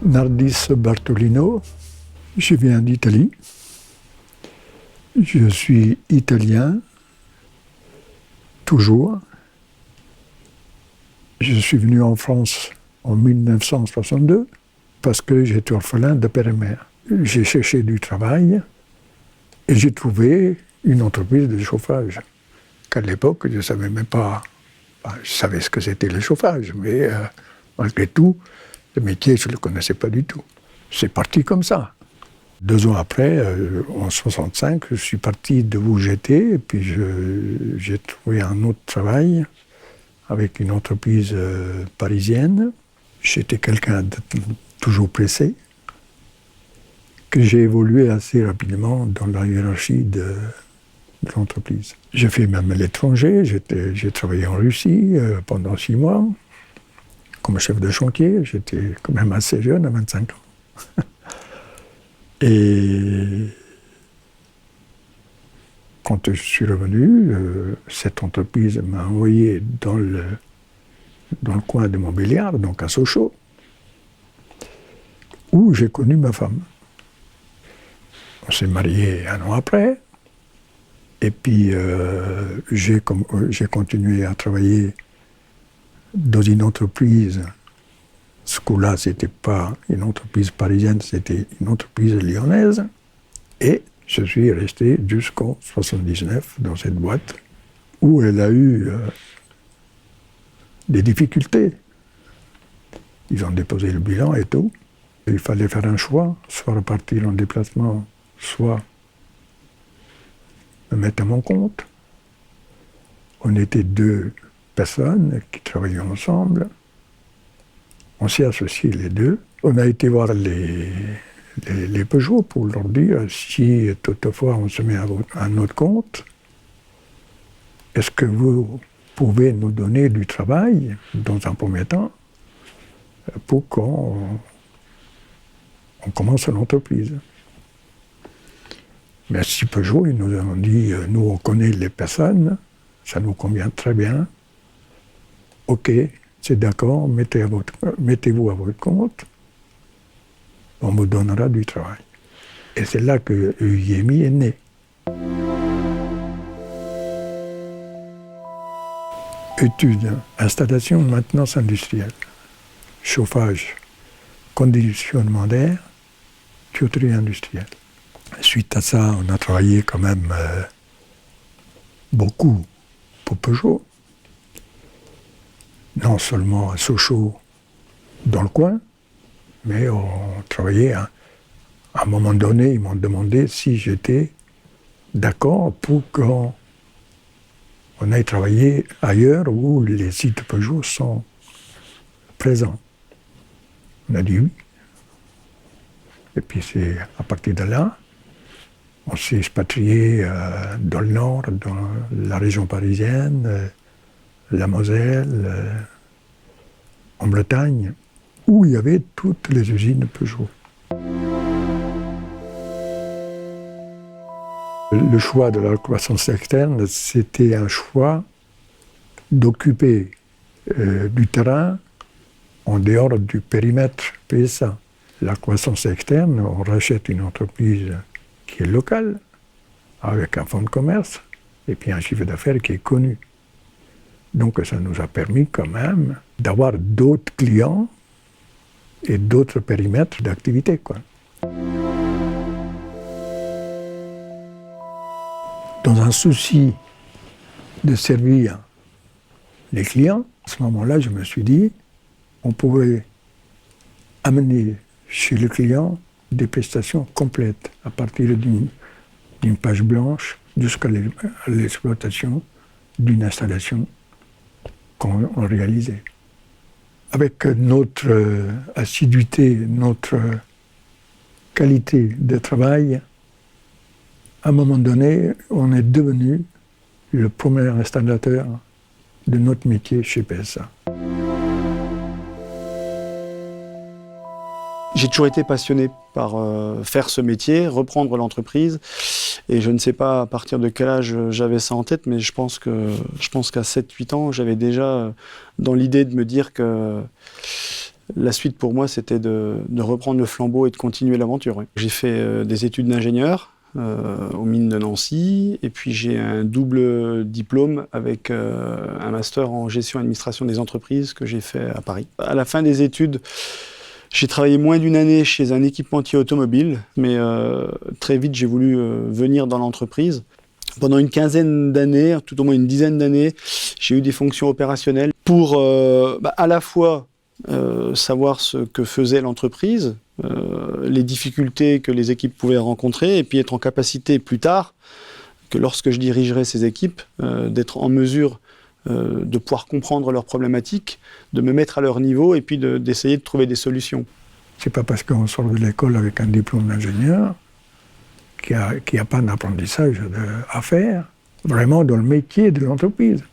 Nardis Bartolino, je viens d'Italie. Je suis italien, toujours. Je suis venu en France en 1962 parce que j'étais orphelin de père et mère. J'ai cherché du travail et j'ai trouvé une entreprise de chauffage. Qu'à l'époque, je ne savais même pas. Je savais ce que c'était le chauffage, mais malgré tout, le métier, je ne le connaissais pas du tout. C'est parti comme ça. 2 ans après, en 1965, je suis parti de où j'étais et puis j'ai trouvé un autre travail avec une entreprise parisienne. J'étais quelqu'un de toujours pressé, que j'ai évolué assez rapidement dans la hiérarchie de l'entreprise. J'ai fait même à l'étranger, j'ai travaillé en Russie pendant 6 mois, comme chef de chantier. J'étais quand même assez jeune, à 25 ans. Et quand je suis revenu, cette entreprise m'a envoyé dans le coin de Montbéliard, donc à Sochaux, où j'ai connu ma femme. On s'est mariés 1 an après, et puis j'ai continué à travailler dans une entreprise. Ce coup-là, ce n'était pas une entreprise parisienne, c'était une entreprise lyonnaise. Et je suis resté jusqu'en 1979 dans cette boîte, où elle a eu des difficultés. Ils ont déposé le bilan et tout. Il fallait faire un choix, soit repartir en déplacement, soit me mettre à mon compte. On était 2 personnes qui travaillaient ensemble. On s'est associés les 2. On a été voir les Peugeot pour leur dire si toutefois on se met à notre compte, est-ce que vous pouvez nous donner du travail dans un premier temps pour qu'on commence l'entreprise. Mais si Peugeot, ils nous ont dit, nous on connaît les personnes, ça nous convient très bien, ok, c'est d'accord, mettez-vous à votre compte, on vous donnera du travail. Et c'est là que UIMI est né. Études, installation, maintenance industrielle, chauffage, conditionnement d'air, tuyauterie industrielle. Suite à ça, on a travaillé quand même beaucoup pour Peugeot. Non seulement à Sochaux, dans le coin, mais on travaillait à un moment donné, ils m'ont demandé si j'étais d'accord pour qu'on aille travailler ailleurs où les sites Peugeot sont présents. On a dit oui. Et puis c'est à partir de là, on s'est expatrié dans le nord, dans la région parisienne, la Moselle, en Bretagne, où il y avait toutes les usines Peugeot. Le choix de la croissance externe, c'était un choix d'occuper du terrain en dehors du périmètre PSA. La croissance externe, on rachète une entreprise qui est locale, avec un fonds de commerce, et puis un chiffre d'affaires qui est connu. Donc ça nous a permis quand même d'avoir d'autres clients et d'autres périmètres d'activité, quoi. Dans un souci de servir les clients, à ce moment-là, je me suis dit, on pouvait amener chez le client des prestations complètes, à partir d'une page blanche jusqu'à l'exploitation d'une installation qu'on réalisait. Avec notre assiduité, notre qualité de travail, à un moment donné, on est devenu le premier installateur de notre métier chez PSA. J'ai toujours été passionné par faire ce métier, reprendre l'entreprise. Et je ne sais pas à partir de quel âge j'avais ça en tête, mais je pense qu'à 7-8 ans, j'avais déjà dans l'idée de me dire que la suite pour moi, c'était de reprendre le flambeau et de continuer l'aventure. Oui. J'ai fait des études d'ingénieur aux mines de Nancy, et puis j'ai un double diplôme avec un master en gestion et administration des entreprises que j'ai fait à Paris. À la fin des études, j'ai travaillé moins d'une année chez un équipementier automobile, mais très vite j'ai voulu venir dans l'entreprise. Pendant une quinzaine d'années, tout au moins une dizaine d'années, j'ai eu des fonctions opérationnelles pour à la fois savoir ce que faisait l'entreprise, les difficultés que les équipes pouvaient rencontrer, et puis être en capacité plus tard, que lorsque je dirigerai ces équipes, d'être en mesure de pouvoir comprendre leurs problématiques, de me mettre à leur niveau et puis d'essayer de trouver des solutions. C'est pas parce qu'on sort de l'école avec un diplôme d'ingénieur qu'il n'y a pas d'apprentissage à faire, vraiment dans le métier de l'entreprise.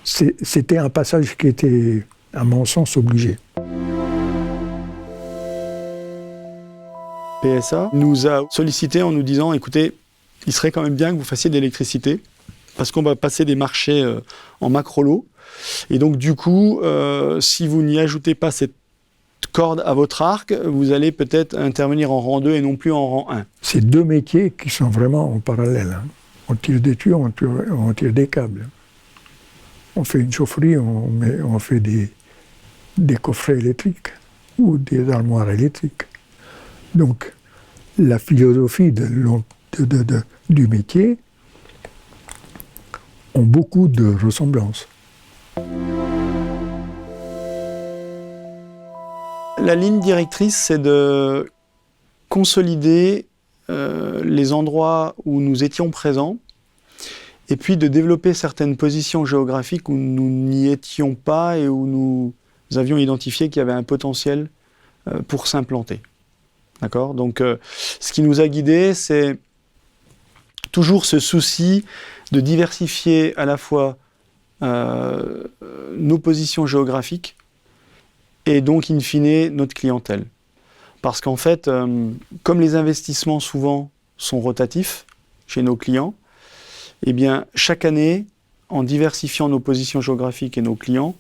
C'était un passage qui était, à mon sens, obligé. PSA nous a sollicité en nous disant « Écoutez, il serait quand même bien que vous fassiez de l'électricité, parce qu'on va passer des marchés en macro-lot. Et donc, du coup, si vous n'y ajoutez pas cette corde à votre arc, vous allez peut-être intervenir en rang 2 et non plus en rang 1. » C'est deux métiers qui sont vraiment en parallèle. Hein. On tire des tuyaux, on tire des câbles. On fait une chaufferie, on fait des coffrets électriques ou des armoires électriques. Donc, la philosophie du métier ont beaucoup de ressemblances. La ligne directrice, c'est de consolider les endroits où nous étions présents et puis de développer certaines positions géographiques où nous n'y étions pas et où nous avions identifié qu'il y avait un potentiel pour s'implanter. D'accord ? Donc, ce qui nous a guidés, c'est toujours ce souci de diversifier à la fois nos positions géographiques et donc, in fine, notre clientèle. Parce qu'en fait, comme les investissements souvent sont rotatifs chez nos clients, eh bien, chaque année, en diversifiant nos positions géographiques et nos clients,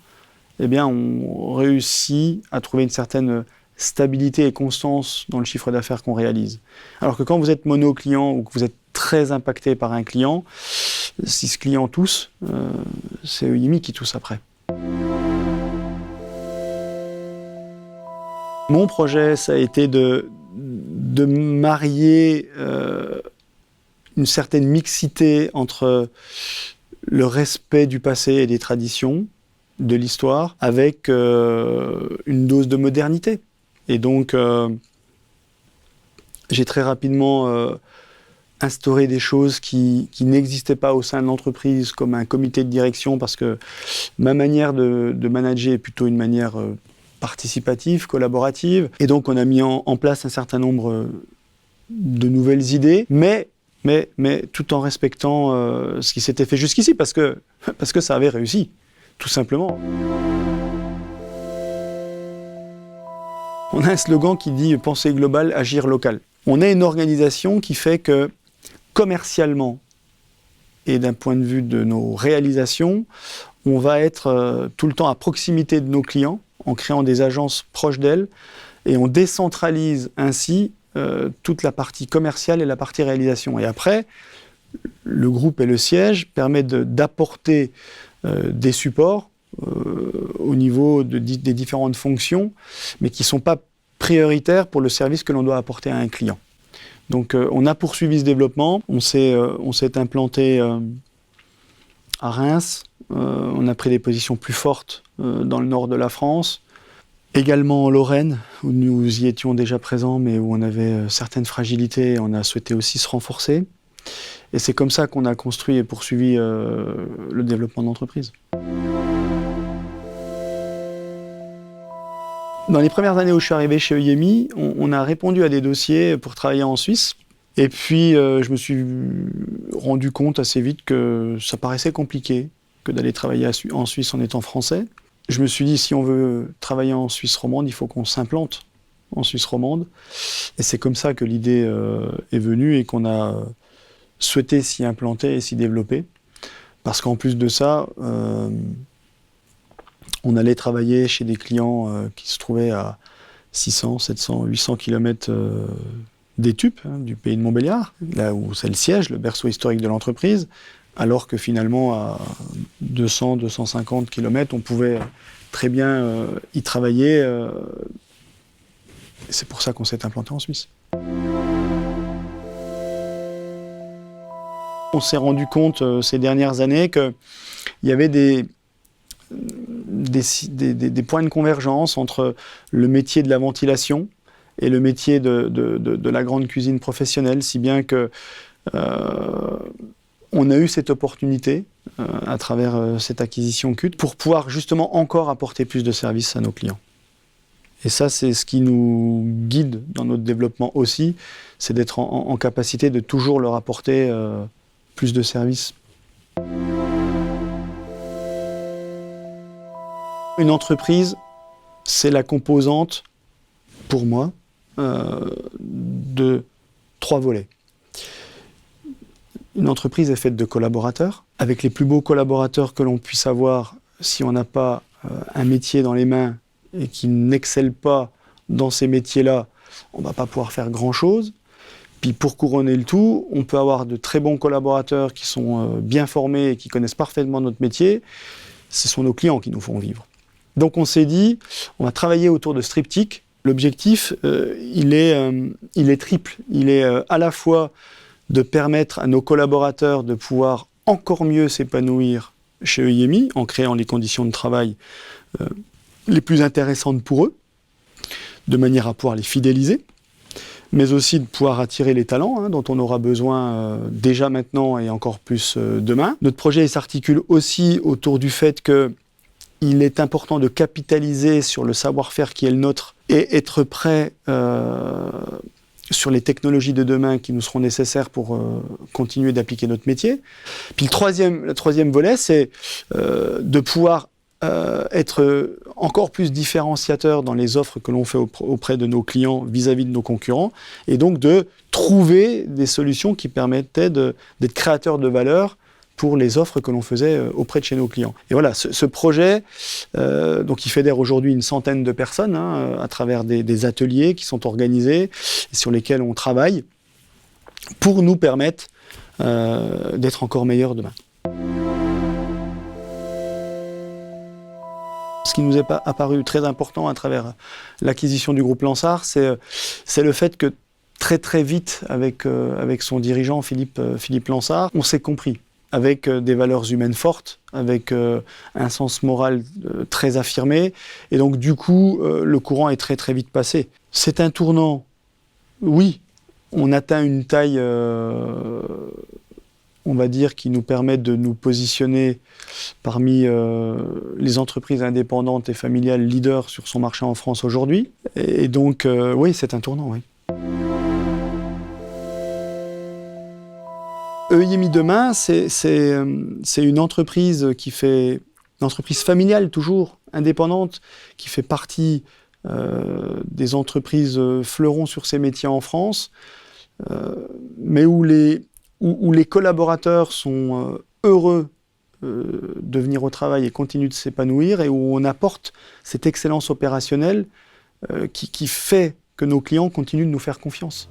eh bien, on réussit à trouver une certaine stabilité et constance dans le chiffre d'affaires qu'on réalise. Alors que quand vous êtes mono-client ou que vous êtes très impacté par un client, si ce client tousse, c'est EIMI qui tousse après. Mon projet, ça a été de marier une certaine mixité entre le respect du passé et des traditions, de l'histoire, avec une dose de modernité. Et donc, j'ai très rapidement instauré des choses qui n'existaient pas au sein de l'entreprise, comme un comité de direction, parce que ma manière de manager est plutôt une manière participative, collaborative. Et donc, on a mis en place un certain nombre de nouvelles idées, mais tout en respectant ce qui s'était fait jusqu'ici, parce que ça avait réussi, tout simplement. On a un slogan qui dit « penser global, agir local ». On a une organisation qui fait que, commercialement et d'un point de vue de nos réalisations, on va être tout le temps à proximité de nos clients, en créant des agences proches d'elles, et on décentralise ainsi toute la partie commerciale et la partie réalisation. Et après, le groupe et le siège permettent d'apporter des supports au niveau des différentes fonctions, mais qui ne sont pas prioritaires pour le service que l'on doit apporter à un client. Donc on a poursuivi ce développement, on s'est implanté à Reims, on a pris des positions plus fortes dans le nord de la France, également en Lorraine, où nous y étions déjà présents, mais où on avait certaines fragilités, et on a souhaité aussi se renforcer. Et c'est comme ça qu'on a construit et poursuivi le développement de l'entreprise. Dans les premières années où je suis arrivé chez EIMI, on a répondu à des dossiers pour travailler en Suisse. Et puis, je me suis rendu compte assez vite que ça paraissait compliqué que d'aller travailler en Suisse en étant français. Je me suis dit, si on veut travailler en Suisse romande, il faut qu'on s'implante en Suisse romande. Et c'est comme ça que l'idée est venue et qu'on a souhaité s'y implanter et s'y développer. Parce qu'en plus de ça, On allait travailler chez des clients qui se trouvaient à 600, 700, 800 km d'Étupes, du pays de Montbéliard, là où c'est le siège, le berceau historique de l'entreprise, alors que finalement, à 200, 250 km, on pouvait très bien y travailler. C'est pour ça qu'on s'est implanté en Suisse. On s'est rendu compte ces dernières années qu'il y avait des points de convergence entre le métier de la ventilation et le métier de la grande cuisine professionnelle, si bien que on a eu cette opportunité à travers cette acquisition CUT pour pouvoir justement encore apporter plus de services à nos clients. Et ça, c'est ce qui nous guide dans notre développement aussi, c'est d'être en capacité de toujours leur apporter plus de services. Une entreprise, c'est la composante, pour moi, de 3 volets. Une entreprise est faite de collaborateurs, avec les plus beaux collaborateurs que l'on puisse avoir si on n'a pas un métier dans les mains et qui n'excelle pas dans ces métiers-là, on ne va pas pouvoir faire grand-chose. Puis pour couronner le tout, on peut avoir de très bons collaborateurs qui sont bien formés et qui connaissent parfaitement notre métier. Ce sont nos clients qui nous font vivre. Donc on s'est dit, on va travailler autour de ce triptyque. L'objectif, il est triple. Il est à la fois de permettre à nos collaborateurs de pouvoir encore mieux s'épanouir chez EIMI en créant les conditions de travail les plus intéressantes pour eux, de manière à pouvoir les fidéliser, mais aussi de pouvoir attirer les talents dont on aura besoin déjà maintenant et encore plus demain. Notre projet s'articule aussi autour du fait qu'il est important de capitaliser sur le savoir-faire qui est le nôtre et être prêt sur les technologies de demain qui nous seront nécessaires pour continuer d'appliquer notre métier. Puis le troisième volet, c'est de pouvoir être encore plus différenciateur dans les offres que l'on fait auprès de nos clients vis-à-vis de nos concurrents, et donc de trouver des solutions qui permettaient d'être créateurs de valeur pour les offres que l'on faisait auprès de chez nos clients. Et voilà, ce projet, donc il fédère aujourd'hui une centaine de personnes à travers des ateliers qui sont organisés et sur lesquels on travaille pour nous permettre d'être encore meilleurs demain. Ce qui nous est apparu très important à travers l'acquisition du groupe Lansart, c'est le fait que très vite, avec son dirigeant Philippe Lansart, on s'est compris, avec des valeurs humaines fortes, avec un sens moral très affirmé. Et donc du coup, le courant est très vite passé. C'est un tournant, oui, on atteint une taille, on va dire, qui nous permet de nous positionner parmi les entreprises indépendantes et familiales leaders sur son marché en France aujourd'hui. Et donc, oui, c'est un tournant, oui. EIMI demain, c'est une entreprise une entreprise familiale toujours, indépendante, qui fait partie des entreprises fleurons sur ces métiers en France, mais où les collaborateurs sont heureux de venir au travail et continuent de s'épanouir, et où on apporte cette excellence opérationnelle qui fait que nos clients continuent de nous faire confiance.